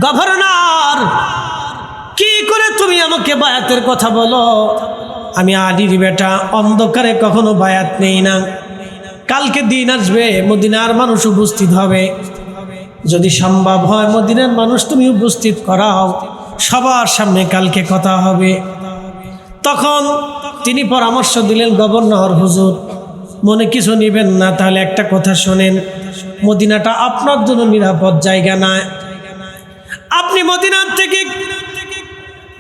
Governor, কি করে তুমি আমাকে বায়াতের কথা বলো? আমি আলীর বেটা, অন্ধকারে কখনো বায়াত নেই না। কালকে দিন আসবে, মদিনার মানুষ উপস্থিত হবে, যদি সম্ভব হয় মদিনার মানুষ তুমি উপস্থিত করাও, সবার সামনে কালকে কথা হবে। তখন তিনি পরামর্শ দিলেন, গভর্নর হুজুর, মনে কিছু নেবেন না, তাহলে একটা কথা শোনেন, মদিনাটা আপনার জন্য নিরাপদ জায়গা না। আপনি মদিনার থেকে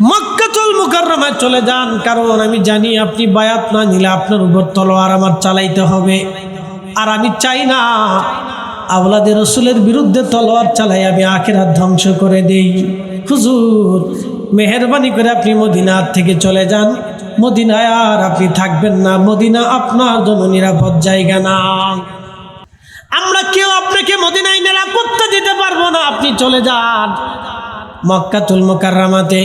মক্কাতুল মুকাররমায় চলে যান, কারণ আমি জানি আপনি বায়াত না নিলে আপনার উপর তলোয়ার আমার চালাইতে হবে, আর আমি চাই না আওলাদে রসুলের বিরুদ্ধে তলোয়ার চালাই আমি আখিরাত ধ্বংস করে দেই। হুজুর, মেহেরবানি করে আপনি মদিনার থেকে চলে যান, মদিনায় আর আপনি থাকবেন না, মদিনা আপনার জন্য নিরাপদ জায়গা না। আমরা কেউ আপনাকে মদিনায় নিরাপত্তা দিতে পারবো না, আপনি চলে যান মক্কাতুল মুকাররমাতে,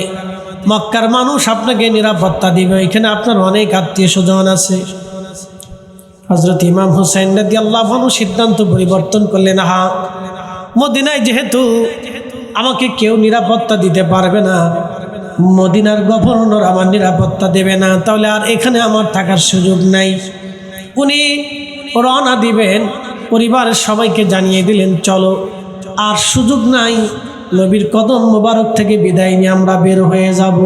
মক্কার মানুষ আপনাকে নিরাপত্তা দিবে, এখানে আপনার অনেক আত্মীয় স্বজন আছে। হযরত ইমাম হুসাইন রাদিয়াল্লাহু আনহু সিদ্ধান্ত পরিবর্তন করলেন, হ্যাঁ, মদিনায় যেহেতু আমাকে কেউ নিরাপত্তা দিতে পারবে না, মদিনার গভর্নর আমার নিরাপত্তা দেবে না, তাহলে আর এখানে আমার থাকার সুযোগ নাই। উনি রওনা দিবেন, পরিবারের সবাইকে জানিয়ে দিলেন চলো, আর সুযোগ নাই, নবীর কদম মোবারক থেকে বিদায় নিয়ে আমরা বের হয়ে যাব।